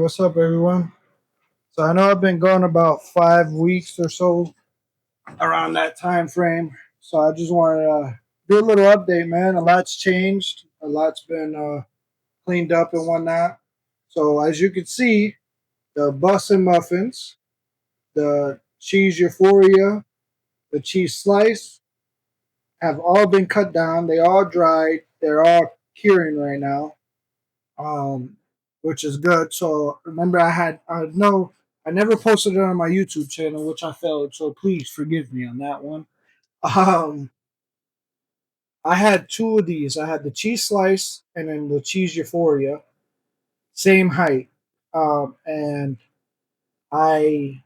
what's up, everyone? So I know I've been gone about 5 weeks or so around that time frame. So I just want to do a little update, man. A lot's changed, a lot's been cleaned up and whatnot. So as you can see, the bus and muffins, the cheese euphoria, the cheese slice have all been cut down. They all dried. They're all curing right now. um, which is good. So remember, I know I never posted it on my YouTube channel, which I failed. So please forgive me on that one. Um, I had two of these. I had the cheese slice and then the cheese euphoria, same height. And I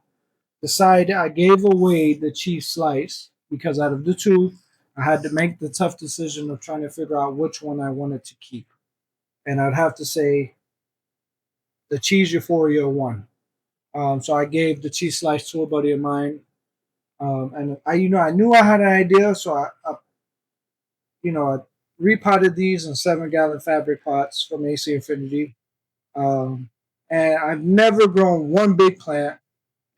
decided I gave away the cheese slice because out of the two, I had to make the tough decision of trying to figure out which one I wanted to keep. And I'd have to say the cheese euphoria won. So I gave the cheese slice to a buddy of mine, and I knew I had an idea, so I repotted these in 7 gallon fabric pots from AC Infinity, um, and I've never grown one big plant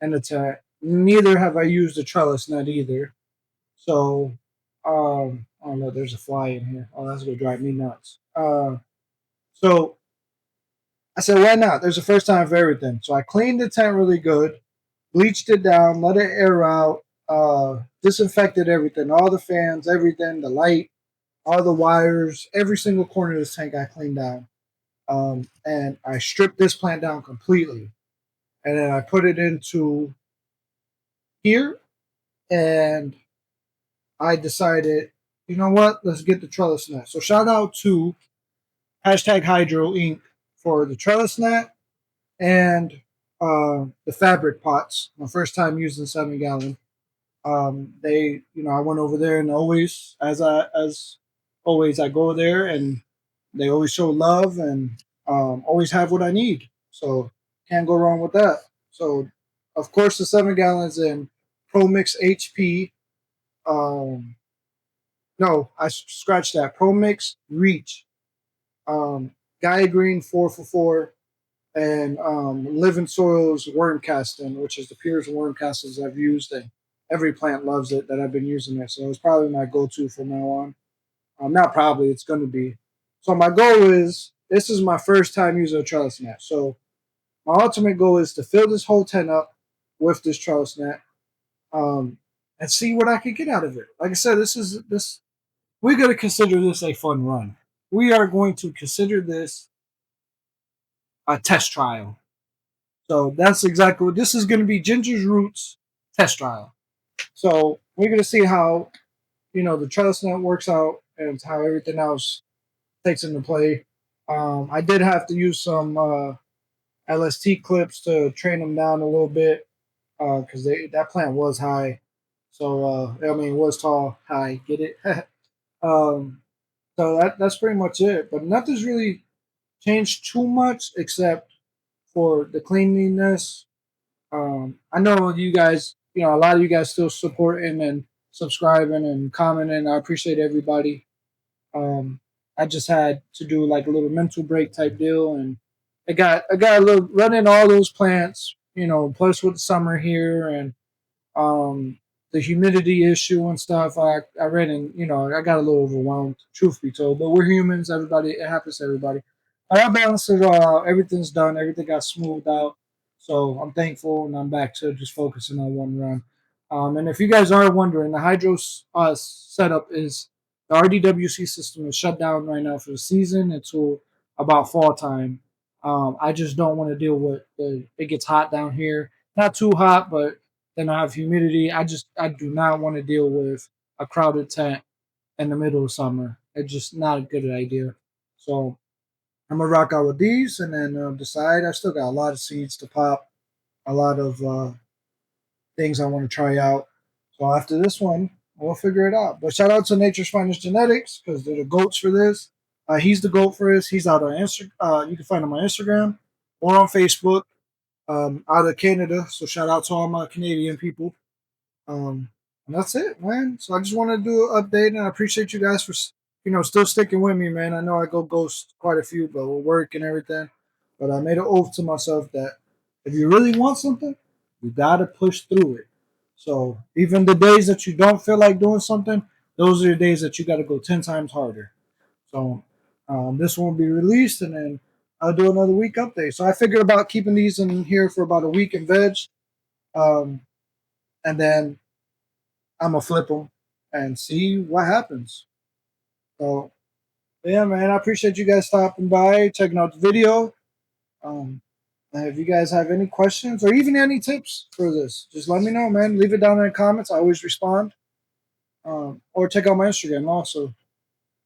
in a tent. Neither have I used a trellis net either. So, oh no, there's a fly in here. Oh, that's gonna drive me nuts. So I said, why not? There's a first time for everything. So I cleaned the tent really good, bleached it down, let it air out, disinfected everything, all the fans, everything, the light, all the wires, every single corner of this tank I cleaned down. And I stripped this plant down completely. And then I put it into here, and I decided, you know what, let's get the trellis net. So shout out to hashtag Hydro Inc. for the trellis net and the fabric pots. My first time using 7 gallon. I went over there, and as always, I go there, and they always show love and always have what I need. So can't go wrong with that. So of course the 7 gallons in Pro Mix HP. Um, no, I scratched that. Pro Mix Reach. Gaia Green 4 for 4 and Living Soils worm casting, which is the purest worm castings I've used, and every plant loves it that I've been using it. So it's probably my go-to from now on. Not probably, it's going to be. So my goal is this is my first time using a trellis net. So my ultimate goal is to fill this whole tent up with this trellis net, um, and see what I can get out of it. Like I said, this we're going to consider this a fun run. We are going to consider this a test trial. So that's exactly what this is going to be. Ginger's Roots test trial. So we're going to see how the trellis net works out and how everything else takes into play. I did have to use some LST clips to train them down a little bit because that plant was high. So it was tall, high. Get it? um, so that's pretty much it. But nothing's really changed too much except for the cleanliness. I know you guys, a lot of you guys still supporting and subscribing and commenting. I appreciate everybody. Um, I just had to do like a little mental break type deal, and I got a little running all those plants, plus with the summer here and the humidity issue and stuff. I read and I got a little overwhelmed, truth be told. But we're humans, everybody. It happens to everybody. But I balanced it all out. Everything's done. Everything got smoothed out. So I'm thankful, and I'm back to just focusing on one run. And if you guys are wondering, the hydro setup is the RDWC system is shut down right now for the season until about fall time. I just don't want to deal with it gets hot down here. Not too hot, but then I have humidity. I do not want to deal with a crowded tent in the middle of summer. It's just not a good idea. So I'm gonna rock out with these, and then decide. I still got a lot of seeds to pop, a lot of things I want to try out. So after this one, we'll figure it out. But shout out to Nature's Finest Genetics because they're the goats for this. He's the goat for this. He's out on Instagram. You can find him on Instagram or on Facebook. Out of Canada. So shout out to all my Canadian people. And that's it, man. So I just wanted to do an update, and I appreciate you guys for still sticking with me, man. I know I go ghost quite a few, but with work and everything. But I made an oath to myself that if you really want something, you gotta push through it. So even the days that you don't feel like doing something, those are the days that you got to go 10 times harder. So this one will be released, and then I'll do another week update. So I figured about keeping these in here for about a week in veg, um, and then I'm gonna flip them and see what happens. So yeah, man, I appreciate you guys stopping by, checking out the video. Um, and if you guys have any questions or even any tips for this, just let me know, man. Leave it down in the comments. I always respond. Or check out my Instagram also.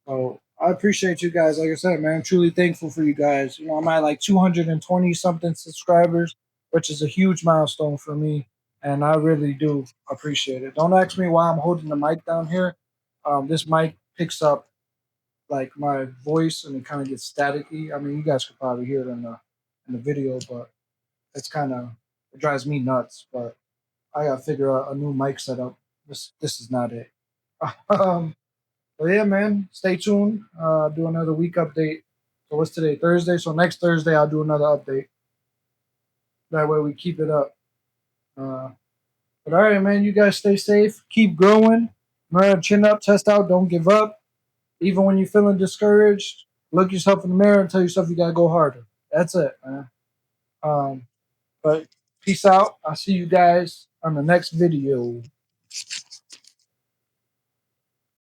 So I appreciate you guys. Like I said, man, I'm truly thankful for you guys. You know, I'm at like 220 something subscribers, which is a huge milestone for me. And I really do appreciate it. Don't ask me why I'm holding the mic down here. This mic picks up like my voice and it kind of gets staticky. I mean, you guys could probably hear it in the video, but it's kind of it drives me nuts. But I gotta figure out a new mic setup. This is not it. um, but yeah, man, stay tuned. Do another week update. So what's today? Thursday. So next Thursday I'll do another update. That way we keep it up. Uh, but all right, man, you guys stay safe. Keep growing. Remember, chin up, test out, don't give up. Even when you're feeling discouraged, look yourself in the mirror and tell yourself you gotta go harder. That's it, man. But peace out. I'll see you guys on the next video.